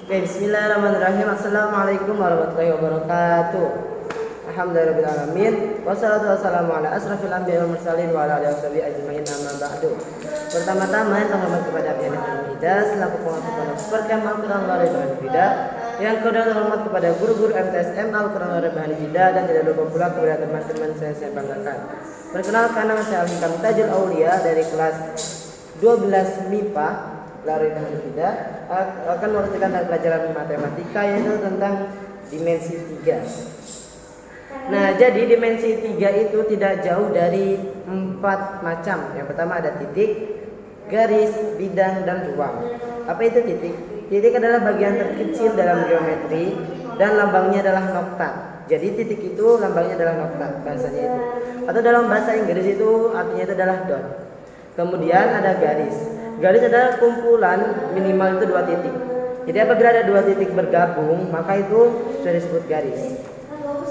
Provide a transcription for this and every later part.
Oke, bismillahirrahmanirrahim. Assalamualaikum warahmatullahi wabarakatuh. Alhamdulillahirrahmanirrahim. Wassalatu wassalamu ala asrafil anbiya'i wal mursalin wa ala alihi washabihi ajmain, amma ba'du. Pertama-tama yang terhormat kepada Pihak Hamidah selaku pengawas pondok Perkam Al-Quran Al Hamidah. Yang kedua terhormat kepada guru-guru MTSM Al-Quran Al Hamidah, dan tidak lupa pula kepada teman-teman saya banggakan. Perkenalkan, nama saya Al-Hikam Tajul Aulia dari kelas 12 MIPA Lari Hamidah, akan melanjutkan pelajaran matematika yaitu tentang dimensi 3. Nah, jadi dimensi 3 itu tidak jauh dari 4 macam. Yang pertama ada titik, garis, bidang, dan ruang. Apa itu titik? Titik adalah bagian terkecil dalam geometri dan lambangnya adalah nokta. Jadi titik itu lambangnya adalah nokta bahasanya itu. Atau dalam bahasa Inggris itu artinya itu adalah dot. Kemudian ada garis. Garis adalah kumpulan minimal itu 2 titik. Jadi apabila ada 2 titik bergabung, maka itu sudah disebut garis.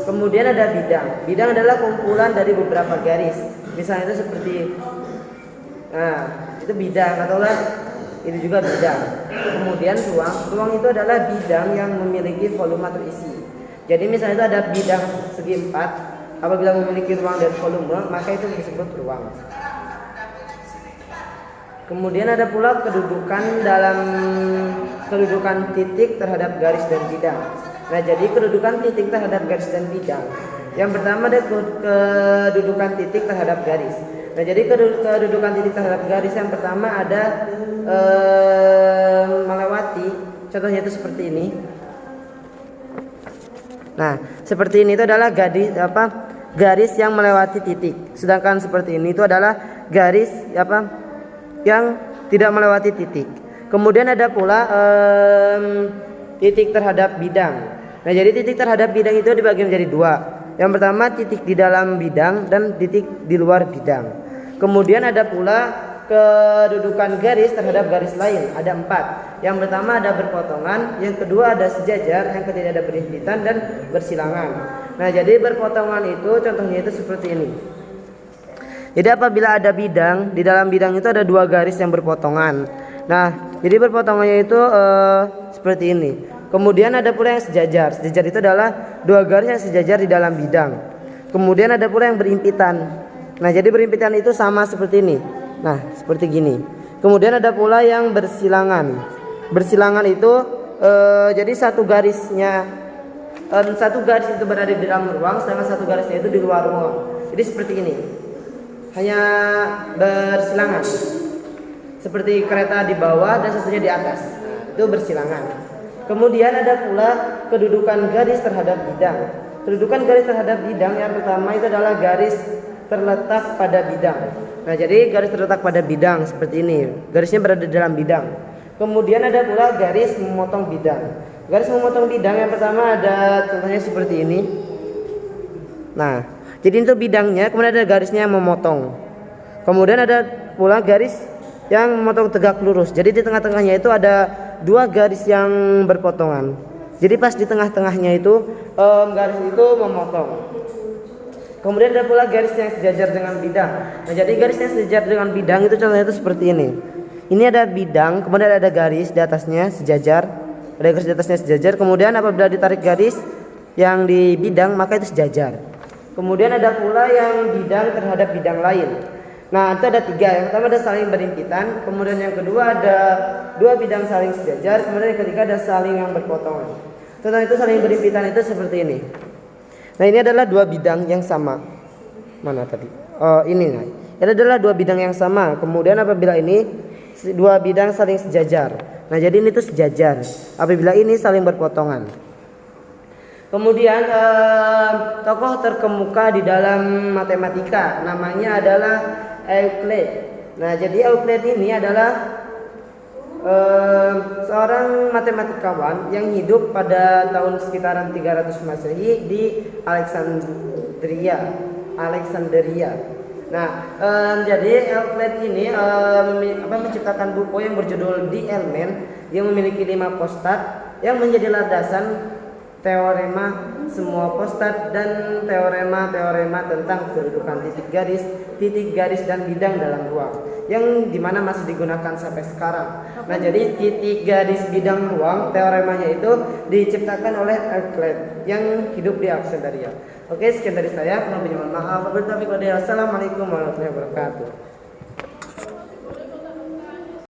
Kemudian ada bidang. Bidang adalah kumpulan dari beberapa garis. Misalnya itu seperti, itu bidang, atau itu juga bidang. Kemudian ruang. Ruang itu adalah bidang yang memiliki volume atau isi. Jadi misalnya itu ada bidang segi 4. Apabila memiliki ruang dan volume, maka itu disebut ruang. Kemudian ada pula kedudukan titik terhadap garis dan bidang. Nah, jadi kedudukan titik terhadap garis dan bidang. Yang pertama ada kedudukan titik terhadap garis. Nah, jadi kedudukan titik terhadap garis yang pertama ada melewati. Contohnya itu seperti ini. Nah, seperti ini itu adalah garis yang melewati titik. Sedangkan seperti ini itu adalah garis yang tidak melewati titik. Kemudian ada pula titik terhadap bidang. Nah, jadi titik terhadap bidang itu dibagi menjadi 2. Yang pertama titik di dalam bidang dan titik di luar bidang. Kemudian ada pula kedudukan garis terhadap garis lain, ada 4. Yang pertama ada berpotongan, yang kedua ada sejajar, yang ketiga ada berhimpitan dan bersilangan. Nah, jadi berpotongan itu contohnya itu seperti ini. Jadi apabila ada bidang, di dalam bidang itu ada 2 garis yang berpotongan. Nah, jadi berpotongannya itu seperti ini. Kemudian ada pula yang sejajar. Sejajar itu adalah 2 garis yang sejajar di dalam bidang. Kemudian ada pula yang berhimpitan. Nah, jadi berhimpitan itu sama seperti ini. Nah, seperti gini. Kemudian ada pula yang bersilangan. Bersilangan itu jadi satu garis itu berada di dalam ruang, sedangkan satu garisnya itu di luar ruang. Jadi seperti ini. Hanya bersilangan, seperti kereta di bawah dan satunya di atas. Nah, itu bersilangan. Kemudian ada pula kedudukan garis terhadap bidang. Kedudukan garis terhadap bidang yang pertama itu adalah garis terletak pada bidang. Nah, jadi garis terletak pada bidang seperti ini. Garisnya berada di dalam bidang. Kemudian ada pula garis memotong bidang. Garis memotong bidang yang pertama ada contohnya seperti ini. Nah, jadi itu bidangnya, kemudian ada garisnya yang memotong. Kemudian ada pula garis yang memotong tegak lurus. Jadi di tengah-tengahnya itu ada 2 garis yang berpotongan. Jadi pas di tengah-tengahnya itu garis itu memotong. Kemudian ada pula garis yang sejajar dengan bidang. Nah, jadi garis yang sejajar dengan bidang itu contohnya itu seperti ini. Ini ada bidang, kemudian ada garis di atasnya sejajar. Ada garis di atasnya sejajar. Kemudian apabila ditarik garis yang di bidang, maka itu sejajar. Kemudian ada pula yang bidang terhadap bidang lain. Nah, itu ada 3. Yang pertama ada saling berhimpitan. Kemudian yang kedua ada 2 bidang saling sejajar. Kemudian yang ketiga ada saling yang berpotongan. Contoh itu saling berhimpitan itu seperti ini. Nah, ini adalah 2 bidang yang sama. Mana tadi? Oh, ini. Nah, ini adalah 2 bidang yang sama. Kemudian apabila ini 2 bidang saling sejajar. Nah, jadi ini tuh sejajar. Apabila ini saling berpotongan. Kemudian tokoh terkemuka di dalam matematika namanya adalah Euclid. Nah, jadi Euclid ini adalah seorang matematikawan yang hidup pada tahun sekitaran 300 Masehi di Alexandria. Nah, jadi Euclid ini menciptakan buku yang berjudul The Element yang memiliki 5 postat yang menjadi landasan teorema semua postat dan teorema-teorema tentang kedudukan titik garis titik garis dan bidang dalam ruang, yang dimana masih digunakan sampai sekarang. Nah, jadi titik garis bidang ruang teoremanya itu diciptakan oleh Euclid yang hidup di Alexandria. Oke, sekian dari saya. Kurang lebihnya mohon maaf. Wabillahi taufiq wal hidayah. Assalamualaikum warahmatullahi wabarakatuh.